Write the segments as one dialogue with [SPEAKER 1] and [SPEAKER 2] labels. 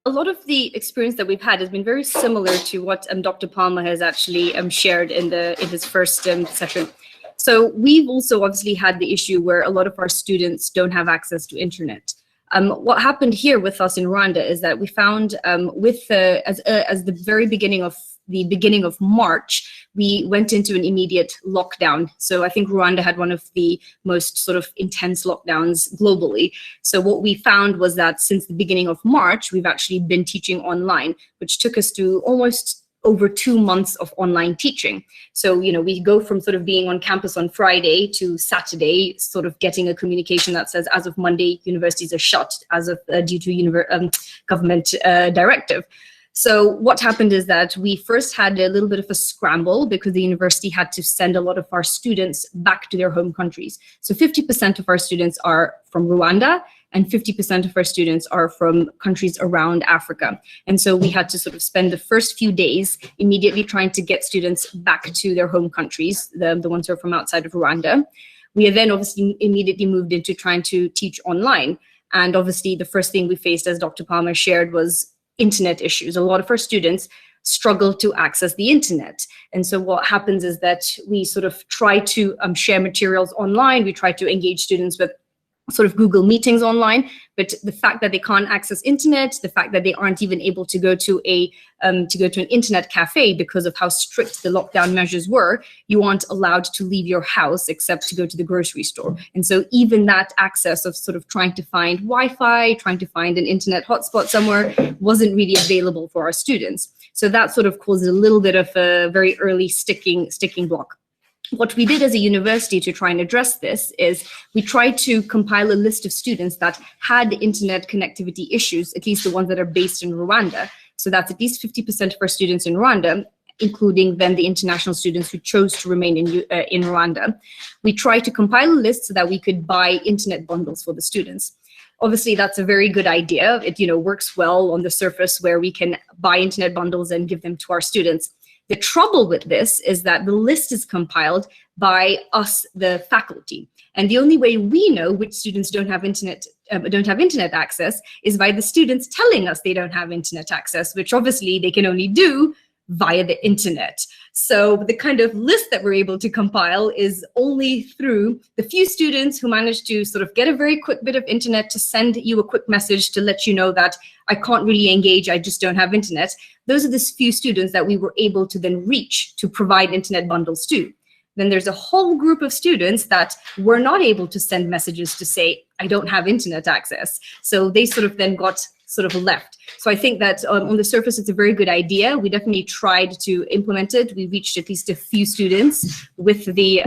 [SPEAKER 1] a lot of the experience that we've had has been very similar to what Dr. Palmer has actually shared in his first session. So we've also obviously had the issue where a lot of our students don't have access to internet. What happened here with us in Rwanda is that we found as the very beginning of March, we went into an immediate lockdown. So I think Rwanda had one of the most sort of intense lockdowns globally. So what we found was that since the beginning of March, we've actually been teaching online, which took us to almost over 2 months of online teaching. So, you know, we go from sort of being on campus on Friday to Saturday, sort of getting a communication that says, as of Monday, universities are shut as of due to government directive. So what happened is that we first had a little bit of a scramble because the university had to send a lot of our students back to their home countries. So 50% of our students are from Rwanda, and 50% of our students are from countries around Africa. And so we had to sort of spend the first few days immediately trying to get students back to their home countries, the ones who are from outside of Rwanda. We then obviously immediately moved into trying to teach online. And obviously the first thing we faced, as Dr. Palmer shared, was internet issues. A lot of our students struggle to access the internet. And so what happens is that we sort of try to share materials online. We try to engage students with sort of Google meetings online, but the fact that they can't access internet, the fact that they aren't even able to go to an internet cafe because of how strict the lockdown measures were, you aren't allowed to leave your house except to go to the grocery store. And so even that access of sort of trying to find Wi-Fi, trying to find an internet hotspot somewhere wasn't really available for our students. So that sort of caused a little bit of a very early sticking block. What we did as a university to try and address this is we tried to compile a list of students that had internet connectivity issues, at least the ones that are based in Rwanda. So that's at least 50% of our students in Rwanda, including then the international students who chose to remain in Rwanda. We tried to compile a list so that we could buy internet bundles for the students. Obviously, that's a very good idea. It, works well on the surface where we can buy internet bundles and give them to our students. The trouble with this is that the list is compiled by us, the faculty. And the only way we know which students don't have internet access is by the students telling us they don't have internet access, which obviously they can only do via the internet. So the kind of list that we're able to compile is only through the few students who managed to sort of get a very quick bit of internet to send you a quick message to let you know that I can't really engage, I just don't have internet. Those are the few students that we were able to then reach to provide internet bundles to. Then there's a whole group of students that were not able to send messages to say, I don't have internet access. So they sort of then got sort of left. So I think that on the surface, it's a very good idea. We definitely tried to implement it. We reached at least a few students with the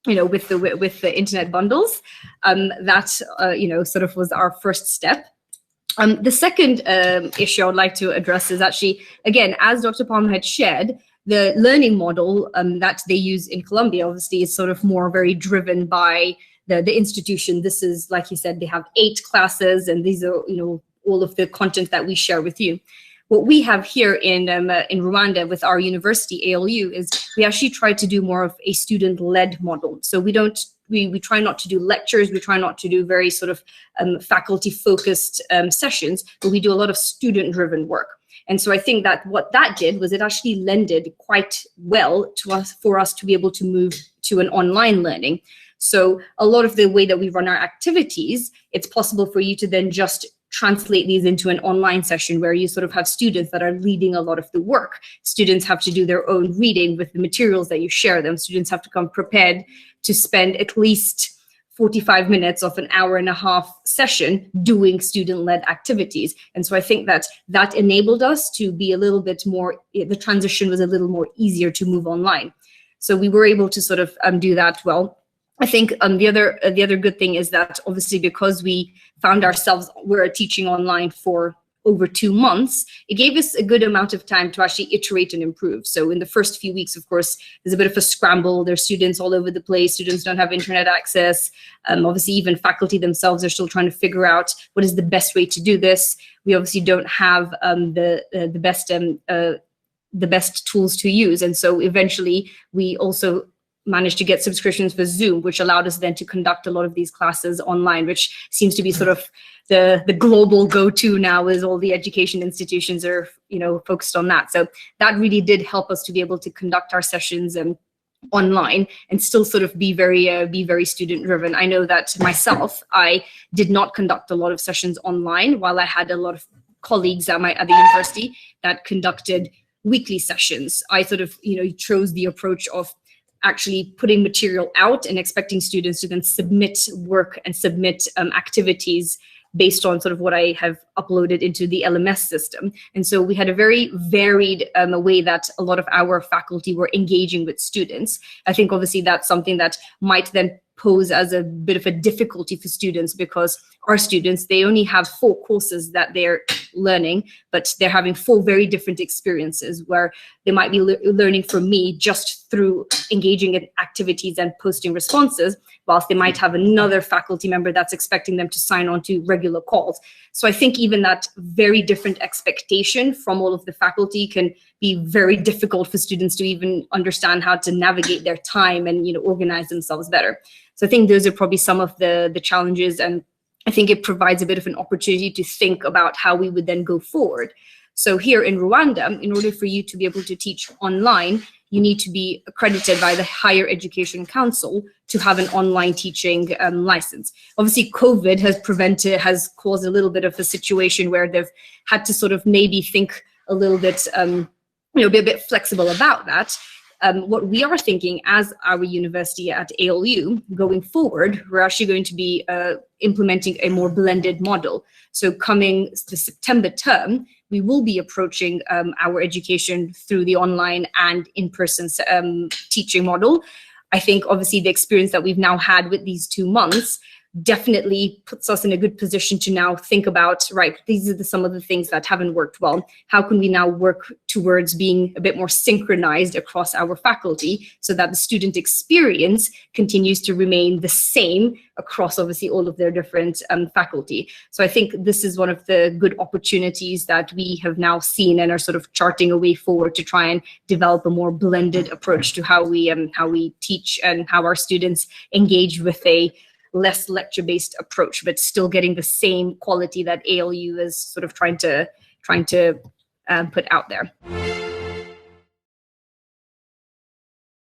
[SPEAKER 1] with the internet bundles. That sort of was our first step. The second issue I would like to address is actually, again, as Dr. Palmer had shared, the learning model that they use in Colombia obviously is sort of more very driven by the institution. This is, like you said, they have 8 classes, and these are, all of the content that we share with you. What we have here in Rwanda with our university, ALU, is we actually try to do more of a student-led model. So we try not to do lectures, we try not to do very sort of faculty-focused sessions, but we do a lot of student-driven work. And so I think that what that did was it actually lended quite well to us for us to be able to move to an online learning. So a lot of the way that we run our activities, it's possible for you to then just translate these into an online session where you sort of have students that are leading a lot of the work. Students have to do their own reading with the materials that you share them. Students have to come prepared to spend at least 45 minutes of an hour and a half session doing student-led activities. And so I think that that enabled us to be a little bit more, the transition was a little more easier to move online. So we were able to sort of do that well. I think the other good thing is that obviously because we found ourselves, we're teaching online for over 2 months, it gave us a good amount of time to actually iterate and improve. So in the first few weeks, of course, there's a bit of a scramble. There's students all over the place. Students don't have internet access. Obviously, even faculty themselves are still trying to figure out what is the best way to do this. We obviously don't have the best tools to use. And so eventually we also managed to get subscriptions for Zoom, which allowed us then to conduct a lot of these classes online, which seems to be sort of the global go-to now, as all the education institutions are, focused on that. So that really did help us to be able to conduct our sessions online and still sort of be very student driven. I know that myself, I did not conduct a lot of sessions online, while I had a lot of colleagues at the university that conducted weekly sessions. I sort of, chose the approach of actually putting material out and expecting students to then submit work and submit activities based on sort of what I have uploaded into the LMS system. And so we had a very varied way that a lot of our faculty were engaging with students. I think obviously that's something that might then pose as a bit of a difficulty for students, because our students, they only have 4 courses that they're learning, but they're having 4 very different experiences, where they might be learning from me just through engaging in activities and posting responses, whilst they might have another faculty member that's expecting them to sign on to regular calls. So I think even that very different expectation from all of the faculty can be very difficult for students to even understand how to navigate their time and organize themselves better. So I think those are probably some of the challenges, and I think it provides a bit of an opportunity to think about how we would then go forward. So here in Rwanda, in order for you to be able to teach online, you need to be accredited by the Higher Education Council to have an online teaching license. Obviously, COVID has caused a little bit of a situation where they've had to sort of maybe think a little bit, be a bit flexible about that. What we are thinking as our university at ALU going forward, we're actually going to be implementing a more blended model. So coming the September term, we will be approaching our education through the online and in-person teaching model. I think obviously the experience that we've now had with these 2 months definitely puts us in a good position to now think about, right, these are some of the things that haven't worked well. How can we now work towards being a bit more synchronized across our faculty so that the student experience continues to remain the same across obviously all of their different faculty. So I think this is one of the good opportunities that we have now seen and are sort of charting a way forward to try and develop a more blended approach to how we teach and how our students engage with a less lecture-based approach, but still getting the same quality that ALU is sort of trying to put out there.